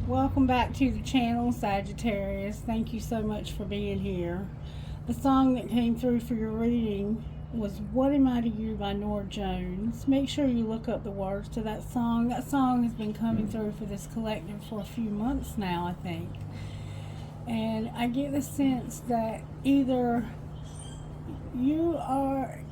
Welcome back to the channel, Sagittarius. Thank you so much for being here. The song that came through for your reading was What Am I to You by Nora Jones. Make sure you look up the words to that song. That song has been coming through for this collective for a few months now, I think. And I get the sense that either you're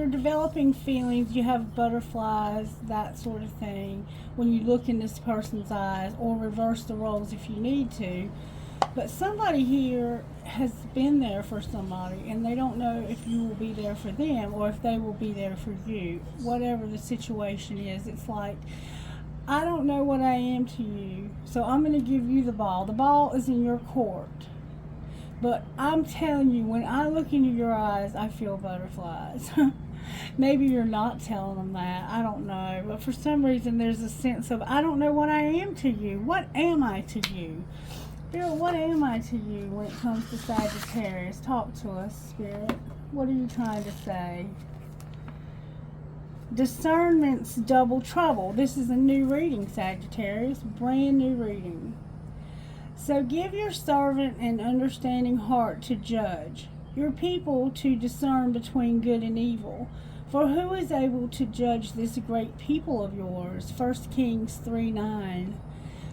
developing feelings, you have butterflies, that sort of thing, when you look in this person's eyes, or reverse the roles if you need to. But somebody here has been there for somebody, and they don't know if you will be there for them or if they will be there for you. Whatever the situation is, it's like, I don't know what I am to you, so I'm going to give you the ball. The ball is in your court. But I'm telling you, when I look into your eyes, I feel butterflies. Maybe you're not telling them that. I don't know. But for some reason, there's a sense of, I don't know what I am to you. What am I to you? Spirit, what am I to you when it comes to Sagittarius? Talk to us, Spirit. What are you trying to say? Discernment's double trouble. This is a new reading, Sagittarius. Brand new reading. So give your servant an understanding heart to judge, your people to discern between good and evil. For who is able to judge this great people of yours? 1 Kings 3:9.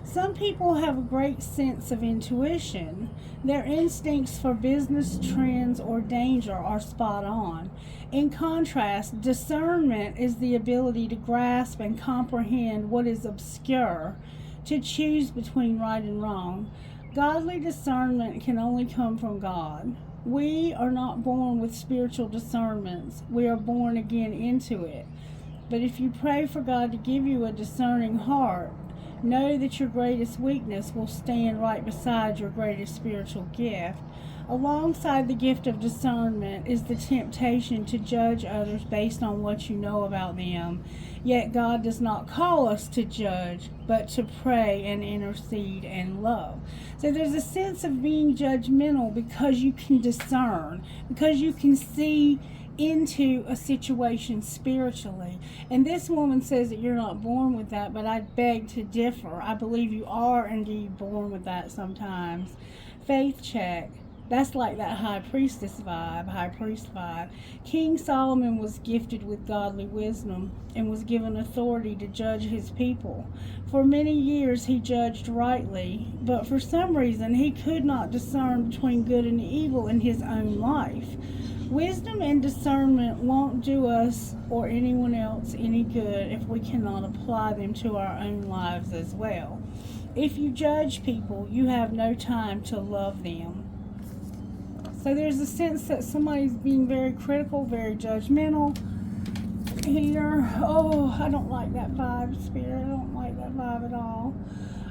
Some people have a great sense of intuition. Their instincts for business trends or danger are spot on. In contrast, discernment is the ability to grasp and comprehend what is obscure, to choose between right and wrong. Godly discernment can only come from God. We are not born with spiritual discernments. We are born again into it. But if you pray for God to give you a discerning heart, know that your greatest weakness will stand right beside your greatest spiritual gift. Alongside the gift of discernment is the temptation to judge others based on what you know about them. Yet God does not call us to judge, but to pray and intercede and love. So there's a sense of being judgmental because you can discern, because you can see into a situation spiritually. And this woman says that you're not born with that, but I beg to differ. I believe you are indeed born with that sometimes. Faith check. That's like that high priestess vibe, high priest vibe. King Solomon was gifted with godly wisdom and was given authority to judge his people. For many years he judged rightly, but for some reason he could not discern between good and evil in his own life. Wisdom and discernment won't do us or anyone else any good if we cannot apply them to our own lives as well. If you judge people, you have no time to love them. So there's a sense that somebody's being very critical, very judgmental here. Oh, I don't like that vibe, Spirit. I don't like that vibe at all.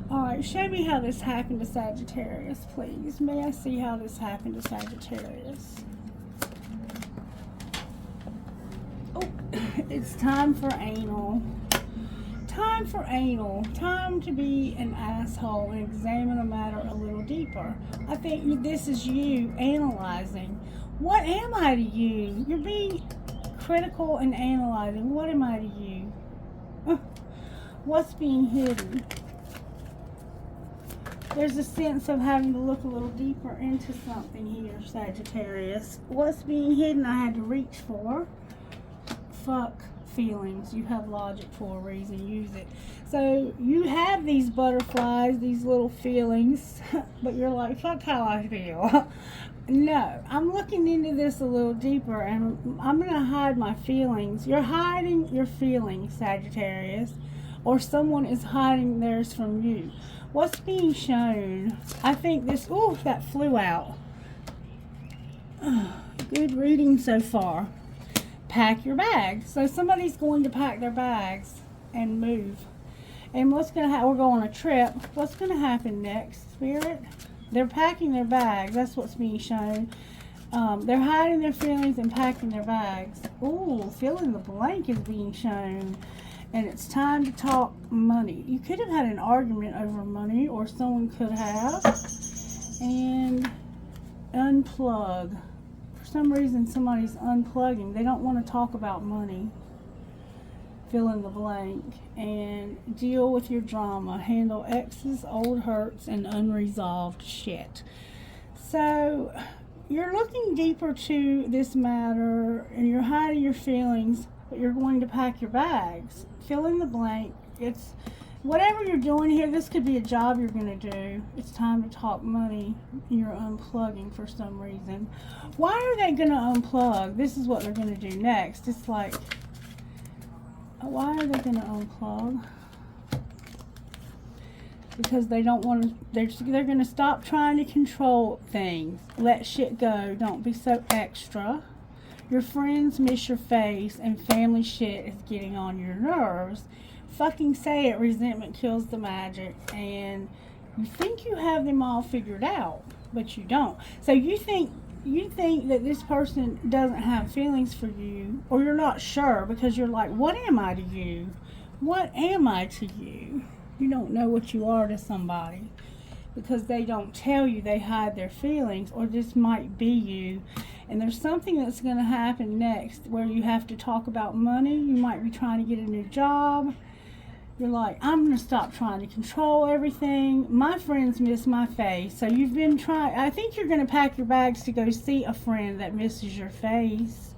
All right, show me how this happened to Sagittarius, please. May I see how this happened to Sagittarius? Oh, it's time for anal. Time for anal. Time to be an asshole and examine a matter a little deeper. I think this is you analyzing. What am I to you? You're being critical and analyzing. What am I to you? What's being hidden? There's a sense of having to look a little deeper into something here, Sagittarius. What's being hidden I had to reach for. Fuck feelings. You have logic for a reason. Use it. So you have these butterflies, these little feelings, but you're like, fuck how I feel. No, I'm looking into this a little deeper, and I'm going to hide my feelings. You're hiding your feelings, Sagittarius, or someone is hiding theirs from you. What's being shown? I think this, ooh, that flew out. Good reading so far. Pack your bags. So somebody's going to pack their bags and move. And what's going to happen? We're going on a trip. What's going to happen next, Spirit? They're packing their bags. That's what's being shown. They're hiding their feelings and packing their bags. Ooh, fill in the blank is being shown. And it's time to talk money. You could have had an argument over money, or someone could have. And unplug. For some reason, somebody's unplugging. They don't want to talk about money. fill in the blank, and deal with your drama. Handle exes, old hurts, and unresolved shit. So you're looking deeper to this matter, and you're hiding your feelings, but you're going to pack your bags. Fill in the blank. It's whatever you're doing here. This could be a job you're going to do. It's time to talk money. You're unplugging for some reason. Why are they going to unplug? This is what they're going to do next. It's like, why are they going to unplug? Because they don't want to, they're going to stop trying to control things. Let shit go. Don't be so extra. Your friends miss your face, and family shit is getting on your nerves. Fucking say it. Resentment kills the magic. And you think you have them all figured out, but you don't. So you think that this person doesn't have feelings for you, or you're not sure because you're like, what am I to you? What am I to you? You don't know what you are to somebody because they don't tell you. They hide their feelings, or this might be you. And there's something that's going to happen next where you have to talk about money. You might be trying to get a new job. You're like, I'm going to stop trying to control everything. My friends miss my face. So you've been trying. I think you're going to pack your bags to go see a friend that misses your face.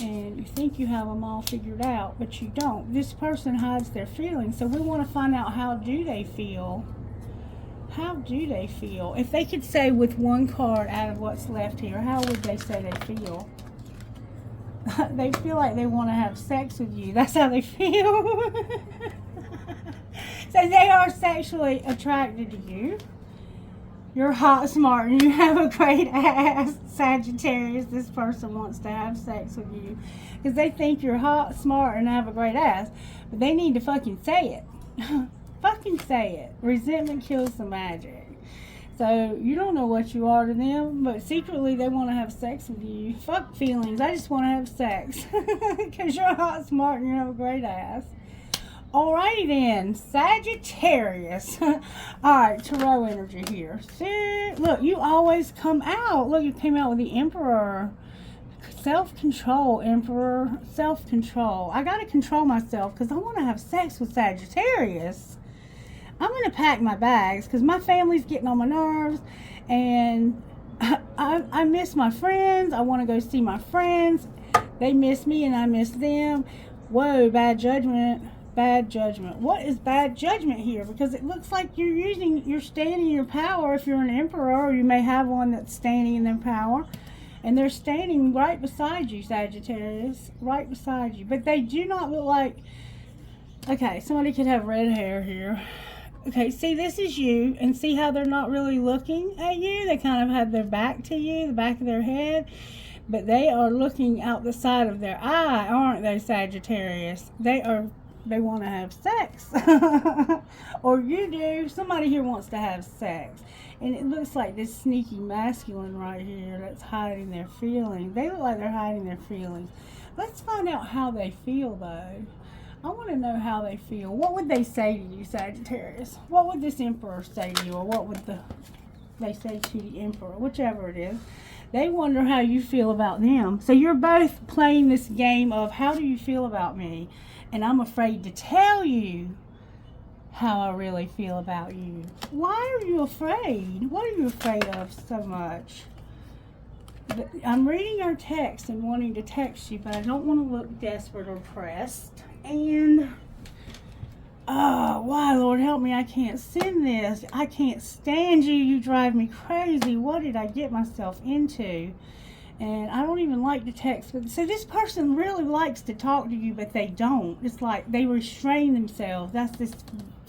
And you think you have them all figured out, but you don't. This person hides their feelings. So we want to find out, how do they feel? How do they feel? If they could say with one card out of what's left here, how would they say they feel? They feel like they want to have sex with you. That's how they feel. So they are sexually attracted to you. You're hot, smart, and you have a great ass. Sagittarius, this person wants to have sex with you because they think you're hot, smart, and have a great ass. But they need to fucking say it. Fucking say it. Resentment kills the magic. So you don't know what you are to them, but secretly they want to have sex with you. Fuck feelings. I just want to have sex because you're hot, smart, and you have a great ass. Alrighty then, Sagittarius. Alright, Tarot energy here. See, look, you always come out. Look, you came out with the Emperor. Self-control, Emperor. Self-control. I got to control myself because I want to have sex with Sagittarius. I'm going to pack my bags because my family's getting on my nerves, and I miss my friends. I want to go see my friends. They miss me and I miss them. Whoa, bad judgment. Bad judgment. What is bad judgment here? Because it looks like you're standing in your power if you're an emperor, or you may have one that's standing in their power. And they're standing right beside you, Sagittarius. Right beside you. But they do not look like... Okay, somebody could have red hair here. Okay, see, this is you, and see how they're not really looking at you? They kind of have their back to you, the back of their head, but they are looking out the side of their eye, aren't they, Sagittarius? They want to have sex. Or you do. Somebody here wants to have sex. And it looks like this sneaky masculine right here that's hiding their feelings. They look like they're hiding their feelings. Let's find out how they feel, though. I want to know how they feel. What would they say to you, Sagittarius? What would this Emperor say to you? Or what would they say to the Emperor? Whichever it is. They wonder how you feel about them. So you're both playing this game of, how do you feel about me? And I'm afraid to tell you how I really feel about you. Why are you afraid? What are you afraid of so much? I'm reading our text and wanting to text you, but I don't want to look desperate or pressed. And, why, Lord, help me, I can't send this. I can't stand you. You drive me crazy. What did I get myself into? And I don't even like to text. But so this person really likes to talk to you, but they don't. It's like they restrain themselves. That's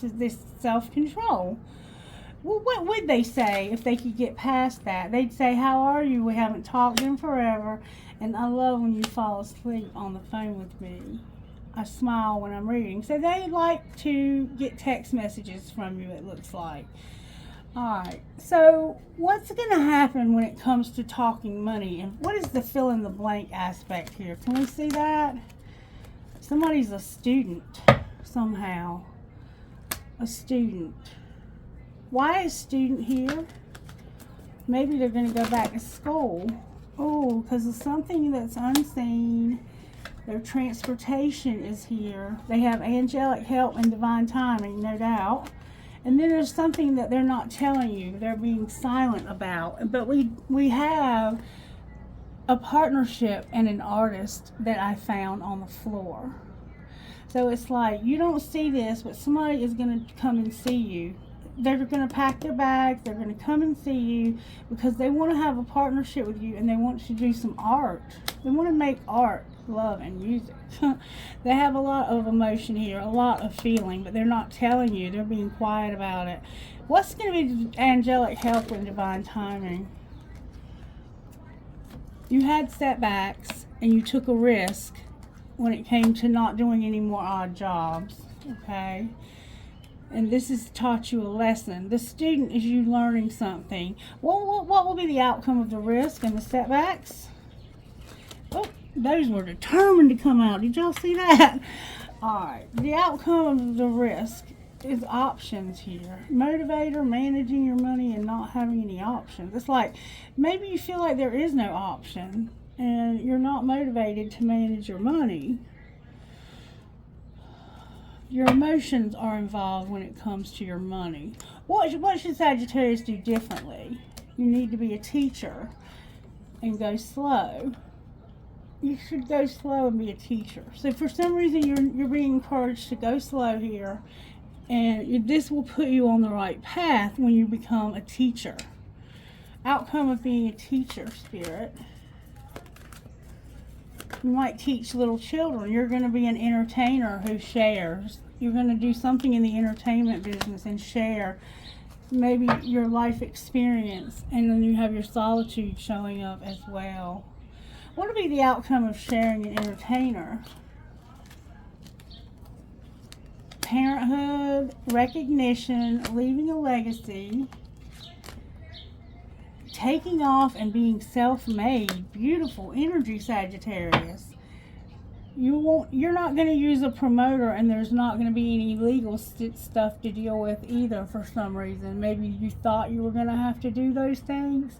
this self-control. Well, what would they say if they could get past that? They'd say, how are you? We haven't talked in forever. And I love when you fall asleep on the phone with me. I smile when I'm reading. So they like to get text messages from you, it looks like. Alright, so what's going to happen when it comes to talking money? And what is the fill in the blank aspect here? Can we see that? Somebody's a student somehow. A student. Why is student here? Maybe they're going to go back to school. Oh, because of something that's unseen. Their transportation is here. They have angelic help and divine timing, no doubt. And then there's something that they're not telling you. They're being silent about. But we have a partnership and an artist that I found on the floor. So it's like, you don't see this, but somebody is going to come and see you. They're going to pack their bags. They're going to come and see you because they want to have a partnership with you and they want to do some art. They want to make art, love, and music. They have a lot of emotion here, a lot of feeling, but they're not telling you. They're being quiet about it. What's going to be angelic help and divine timing? You had setbacks and you took a risk when it came to not doing any more odd jobs, okay? And this has taught you a lesson. The student is you learning something. What will be the outcome of the risk and the setbacks? Oh, those were determined to come out. Did y'all see that? All right. The outcome of the risk is options here. Motivator, managing your money and not having any options. It's like maybe you feel like there is no option and you're not motivated to manage your money. Your emotions are involved when it comes to your money. What should Sagittarius do differently? You need to be a teacher and go slow. You should go slow and be a teacher. So for some reason you're being encouraged to go slow here, and this will put you on the right path when you become a teacher. Outcome of being a teacher, Spirit. You might teach little children. You're going to be an entertainer who shares. You're going to do something in the entertainment business and share maybe your life experience, and then you have your solitude showing up as well. What would be the outcome of sharing an entertainer? Parenthood, recognition, leaving a legacy, taking off and being self-made. Beautiful energy, Sagittarius. You're not going to use a promoter, and there's not going to be any legal stuff to deal with either for some reason. Maybe you thought you were going to have to do those things.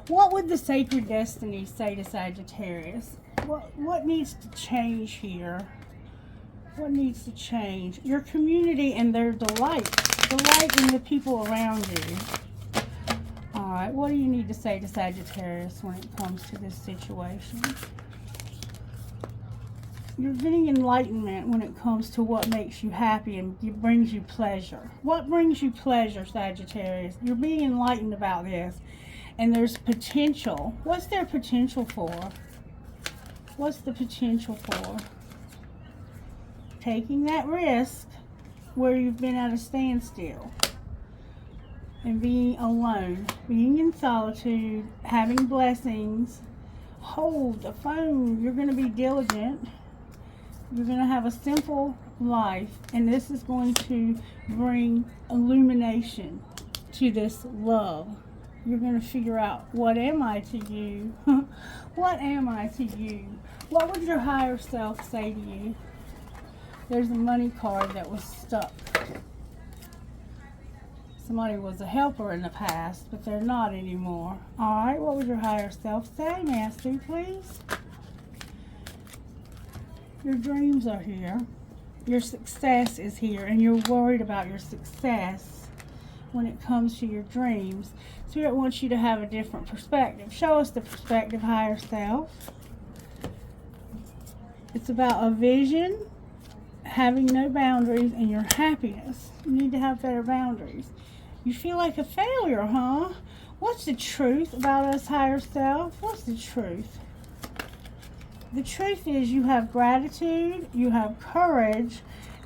What would the sacred destiny say to Sagittarius? What needs to change here? What needs to change? Your community and their delight in the people around you. All right, what do you need to say to Sagittarius when it comes to this situation? You're getting enlightenment when it comes to what makes you happy and brings you pleasure. What brings you pleasure, Sagittarius? You're being enlightened about this. And there's potential. What's there potential for? What's the potential for? Taking that risk where you've been at a standstill. And being alone. Being in solitude. Having blessings. Hold the phone. You're going to be diligent. You're going to have a simple life, and this is going to bring illumination to this love. You're going to figure out, what am I to you? What am I to you? What would your higher self say to you? There's a money card that was stuck. Somebody was a helper in the past, but they're not anymore. All right, what would your higher self say? May I see, please? Your dreams are here. Your success is here, and you're worried about your success when it comes to your dreams. Spirit wants you to have a different perspective. Show us the perspective, higher self. It's about a vision, having no boundaries, and your happiness. You need to have better boundaries. You feel like a failure, huh? What's the truth about us, higher self? What's the truth? The truth is you have gratitude, you have courage,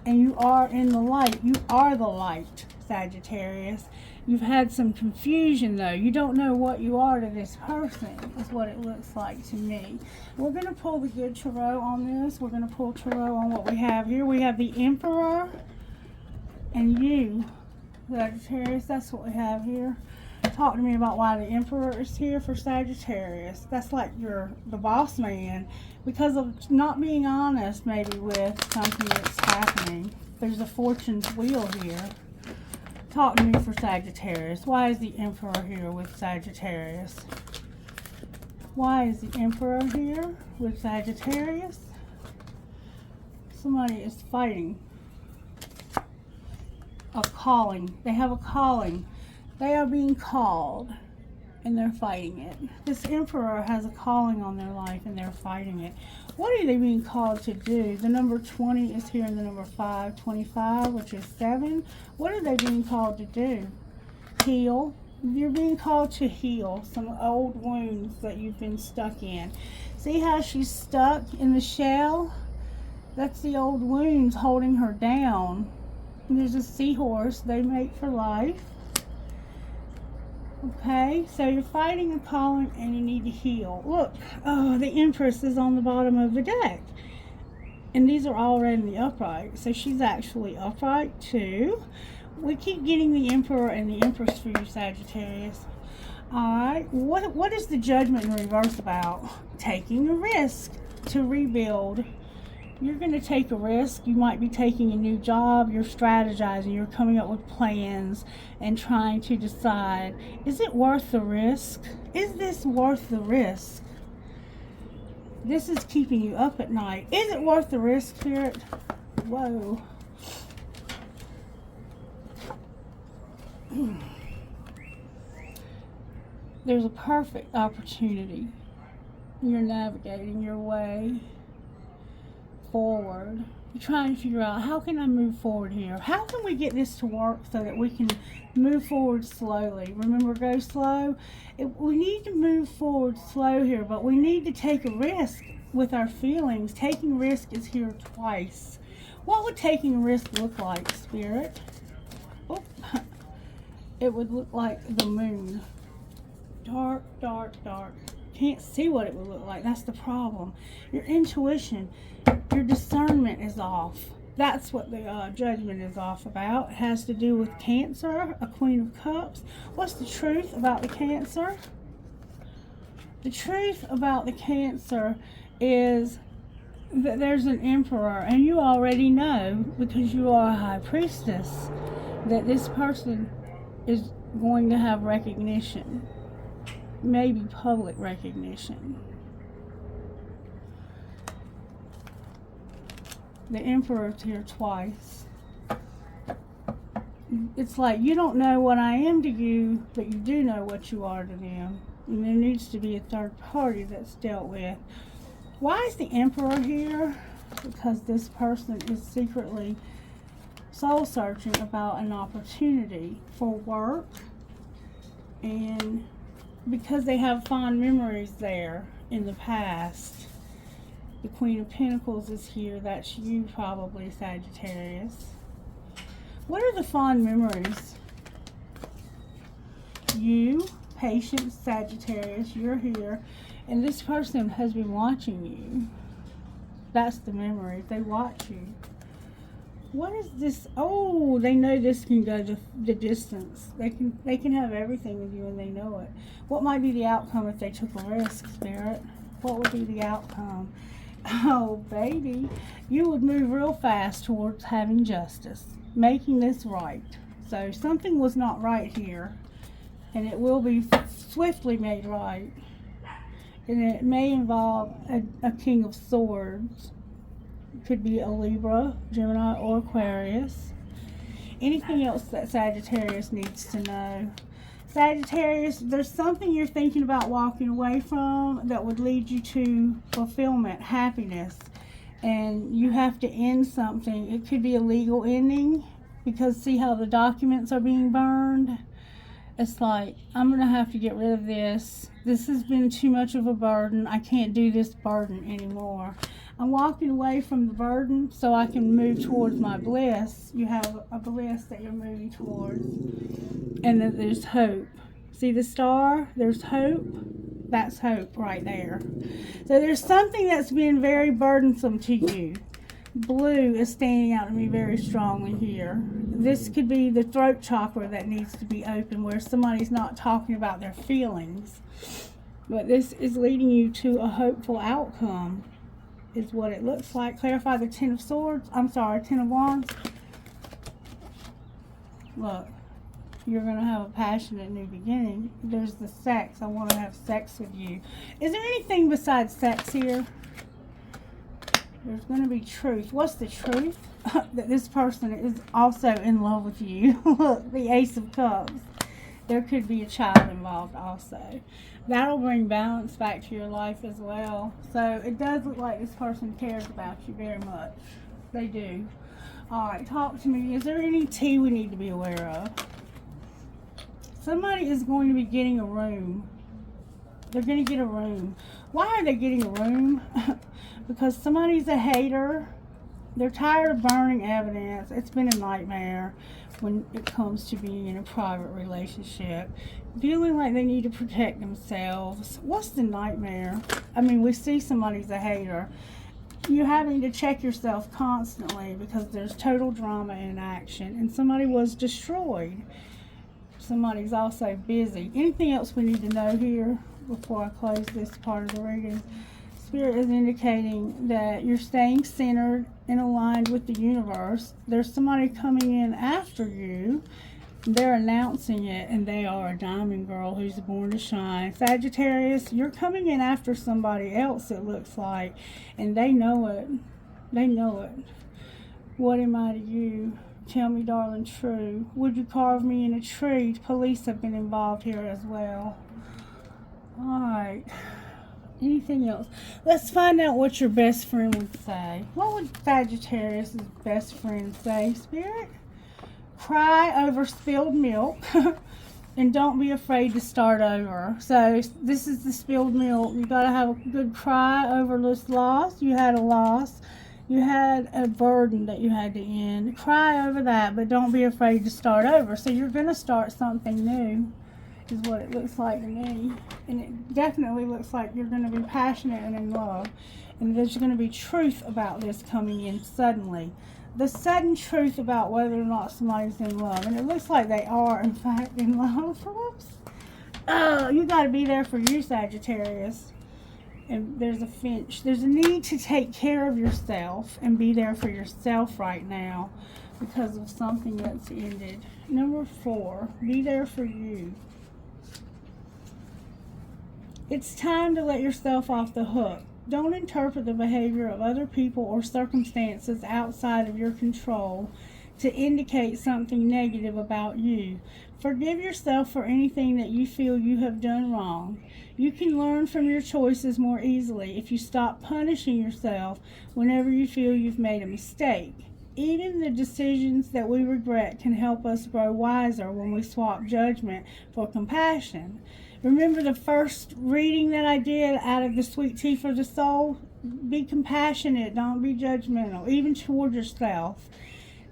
and you are in the light. You are the light, Sagittarius. You've had some confusion, though. You don't know what you are to this person, is what it looks like to me. We're going to pull the good tarot on this. We're going to pull tarot on what we have here. We have the Emperor and you, Sagittarius. That's what we have here. Talk to me about why the Emperor is here for Sagittarius. That's like you're the boss man because of not being honest maybe with something that's happening. There's a fortune's wheel here. Talk to me for Sagittarius. Why is the Emperor here with Sagittarius? Why is the Emperor here with Sagittarius? Somebody is fighting a calling. They have a calling. They are being called, and they're fighting it. This Emperor has a calling on their life, and they're fighting it. What are they being called to do? The number 20 is here in the number 5. 25, which is 7. What are they being called to do? Heal. You're being called to heal some old wounds that you've been stuck in. See how she's stuck in the shell? That's the old wounds holding her down. And there's a seahorse. They mate for life. Okay, so you're fighting a calling and you need to heal. Look, oh, the Empress is on the bottom of the deck. And these are all red in the upright. So she's actually upright too. We keep getting the Emperor and the Empress for you, Sagittarius. Alright, what is the Judgment in reverse about? Taking a risk to rebuild. You're going to take a risk. You might be taking a new job. You're strategizing. You're coming up with plans and trying to decide, is it worth the risk? Is this worth the risk? This is keeping you up at night. Is it worth the risk, Spirit? Whoa. There's a perfect opportunity. You're navigating your way forward. You're trying to figure out, how can I move forward here? How can we get this to work so that we can move forward slowly? Remember, go slow. We need to move forward slow here, but we need to take a risk with our feelings. Taking risk is here twice. What would taking a risk look like, Spirit? Oh, it would look like the moon. Dark, dark, dark. Can't see what it would look like. That's the problem. Your intuition, your discernment is off. That's what the Judgment is off about. It has to do with Cancer, a Queen of Cups. What's the truth about the Cancer? The truth about the Cancer is that there's an Emperor, and you already know, because you are a High Priestess, that this person is going to have recognition. Maybe public recognition. The Emperor's here twice. It's like, you don't know what I am to you, but you do know what you are to them. And there needs to be a third party that's dealt with. Why is the Emperor here? Because this person is secretly soul searching about an opportunity for work, and because they have fond memories there in the past. The Queen of Pentacles is here. That's you, probably, Sagittarius. What are the fond memories? You, Patience, Sagittarius, you're here. And this person has been watching you. That's the memory. They watch you. What is this? Oh, they know this can go the distance. They can have everything with you, and they know it. What might be the outcome if they took a risk, Spirit? What would be the outcome? Oh, baby, you would move real fast towards having justice, making this right. So something was not right here, and it will be swiftly made right. And it may involve a King of Swords. Could be a Libra, Gemini, or Aquarius. Anything else that Sagittarius needs to know? Sagittarius, there's something you're thinking about walking away from that would lead you to fulfillment, happiness. And you have to end something. It could be a legal ending, because see how the documents are being burned? It's like, I'm going to have to get rid of this. This has been too much of a burden. I can't do this burden anymore. I'm walking away from the burden so I can move towards my bliss. You have a bliss that you're moving towards. And then there's hope. See the star? There's hope. That's hope right there. So there's something that's been very burdensome to you. Blue is standing out to me very strongly here. This could be the throat chakra that needs to be open, where somebody's not talking about their feelings. But this is leading you to a hopeful outcome, is what it looks like. Clarify the Ten of Swords. I'm sorry, Ten of Wands. Look, you're going to have a passionate new beginning. There's the sex. I want to have sex with you. Is there anything besides sex here? There's going to be truth. What's the truth? That this person is also in love with you. Look, the Ace of Cups. There could be a child involved also. That'll bring balance back to your life as well. So it does look like this person cares about you very much. They do. Alright, talk to me. Is there any tea we need to be aware of? Somebody is going to be getting a room. They're going to get a room. Why are they getting a room? Because somebody's a hater. They're tired of burning evidence. It's been a nightmare when it comes to being in a private relationship. Feeling like they need to protect themselves. What's the nightmare? I mean, we see somebody's a hater. You're having to check yourself constantly because there's total drama in action. And somebody was destroyed. Somebody's also busy. Anything else we need to know here before I close this part of the reading? Spirit is indicating that you're staying centered and aligned with the universe. There's somebody coming in after you. They're announcing it, and they are a diamond girl who's born to shine. Sagittarius, you're coming in after somebody else, it looks like, and they know it. They know it. What am I to you? Tell me, darling, true. Would you carve me in a tree? Police have been involved here as well. Alright. Anything else? Let's find out what your best friend would say. What would Sagittarius' best friend say, Spirit? Cry over spilled milk. And don't be afraid to start over. So this is the spilled milk. You got to have a good cry over this loss. You had a loss. You had a burden that you had to end. Cry over that, but don't be afraid to start over. So you're going to start something new, is what it looks like to me. And it definitely looks like you're going to be passionate and in love. And there's going to be truth about this coming in suddenly. The sudden truth about whether or not somebody's in love. And it looks like they are, in fact, in love. Whoops. Oh, you got to be there for you, Sagittarius. And there's a finch. There's a need to take care of yourself and be there for yourself right now because of something that's ended. Number 4, be there for you. It's time to let yourself off the hook. Don't interpret the behavior of other people or circumstances outside of your control to indicate something negative about you. Forgive yourself for anything that you feel you have done wrong. You can learn from your choices more easily if you stop punishing yourself whenever you feel you've made a mistake. Even the decisions that we regret can help us grow wiser when we swap judgment for compassion. Remember the first reading that I did out of the Sweet Tea for the Soul? Be compassionate, don't be judgmental, even toward yourself.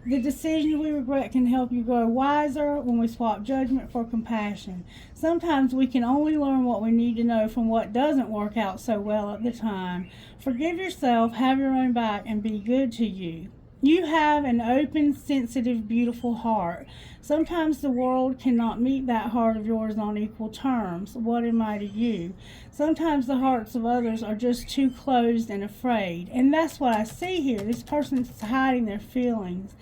The decisions we regret can help you grow wiser when we swap judgment for compassion. Sometimes we can only learn what we need to know from what doesn't work out so well at the time. Forgive yourself, have your own back, and be good to you. You have an open, sensitive, beautiful heart. Sometimes the world cannot meet that heart of yours on equal terms. What am I to you? Sometimes the hearts of others are just too closed and afraid. And that's what I see here. This person's hiding their feelings.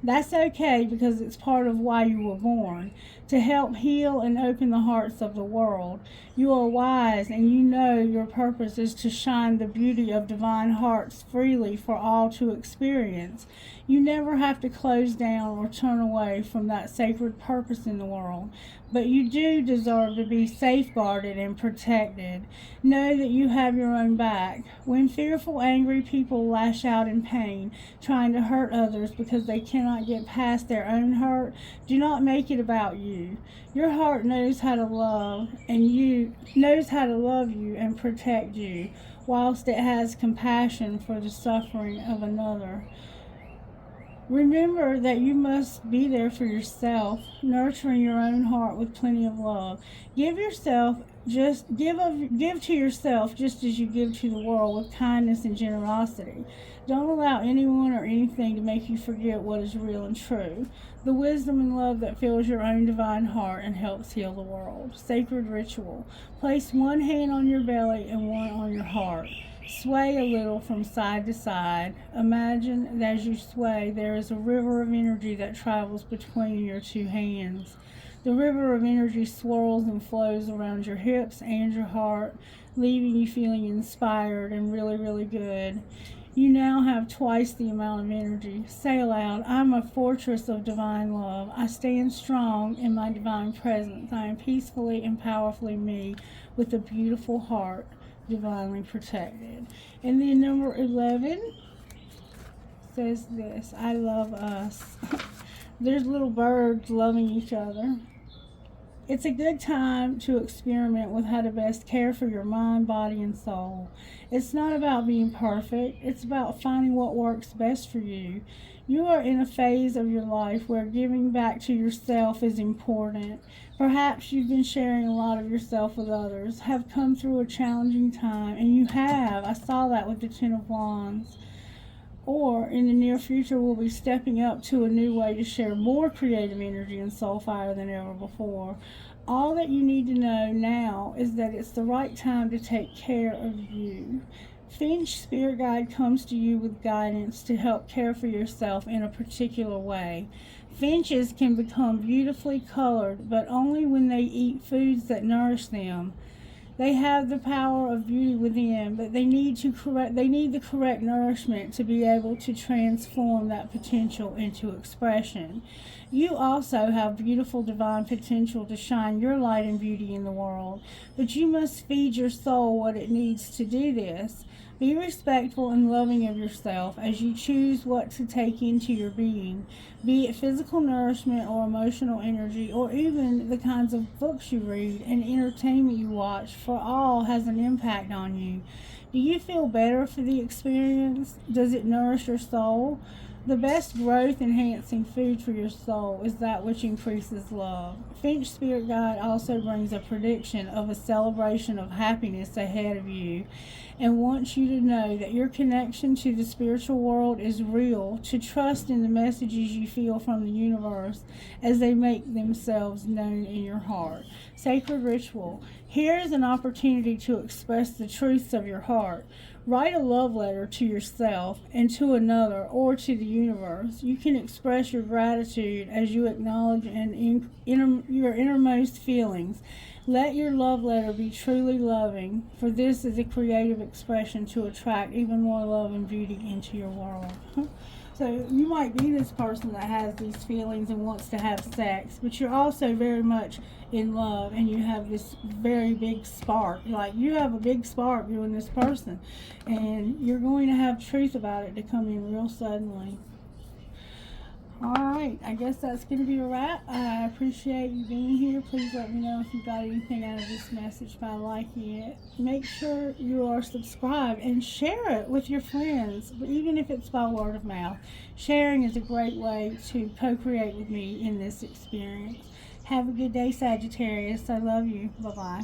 That's okay because it's part of why you were born, to help heal and open the hearts of the world. You are wise and you know your purpose is to shine the beauty of divine hearts freely for all to experience. You never have to close down or turn away from that sacred purpose in the world, but you do deserve to be safeguarded and protected. Know that you have your own back. When fearful, angry people lash out in pain, trying to hurt others because they cannot get past their own hurt, do not make it about you. Your heart knows how to love, and you knows how to love you and protect you, whilst it has compassion for the suffering of another. Remember that you must be there for yourself, nurturing your own heart with plenty of love. Give to yourself just as you give to the world with kindness and generosity. Don't allow anyone or anything to make you forget what is real and true. The wisdom and love that fills your own divine heart and helps heal the world. Sacred ritual. Place one hand on your belly and one on your heart. Sway a little from side to side. Imagine that as you sway, there is a river of energy that travels between your two hands. The river of energy swirls and flows around your hips and your heart, leaving you feeling inspired and really, really good. You now have twice the amount of energy. Say aloud, I'm a fortress of divine love. I stand strong in my divine presence. I am peacefully and powerfully me with a beautiful heart, divinely protected. And then number 11 says this, I love us. There's little birds loving each other. It's a good time to experiment with how to best care for your mind, body, and soul. It's not about being perfect. It's about finding what works best for you. You are in a phase of your life where giving back to yourself is important. Perhaps you've been sharing a lot of yourself with others, have come through a challenging time, and you have. I saw that with the Ten of Wands. Or in the near future, we'll be stepping up to a new way to share more creative energy and soul fire than ever before. All that you need to know now is that it's the right time to take care of you. Finch Spirit Guide comes to you with guidance to help care for yourself in a particular way. Finches can become beautifully colored, but only when they eat foods that nourish them. They have the power of beauty within, but they need the correct nourishment to be able to transform that potential into expression. You also have beautiful divine potential to shine your light and beauty in the world, but you must feed your soul what it needs to do this. Be respectful and loving of yourself as you choose what to take into your being, be it physical nourishment or emotional energy, or even the kinds of books you read and entertainment you watch, for all has an impact on you. Do you feel better for the experience? Does it nourish your soul? The best growth enhancing food for your soul is that which increases love. Finch Spirit Guide also brings a prediction of a celebration of happiness ahead of you and wants you to know that your connection to the spiritual world is real, to trust in the messages you feel from the universe as they make themselves known in your heart. Sacred ritual. Here is an opportunity to express the truths of your heart. Write a love letter to yourself and to another or to the universe. You can express your gratitude as you acknowledge your innermost feelings. Let your love letter be truly loving, for this is a creative expression to attract even more love and beauty into your world. So you might be this person that has these feelings and wants to have sex, but you're also very much in love and you have this very big spark. Like you have a big spark, you and this person, and you're going to have truth about it to come in real suddenly. Alright, I guess that's going to be a wrap. I appreciate you being here. Please let me know if you got anything out of this message by liking it. Make sure you are subscribed and share it with your friends, even if it's by word of mouth. Sharing is a great way to co-create with me in this experience. Have a good day, Sagittarius. I love you. Bye-bye.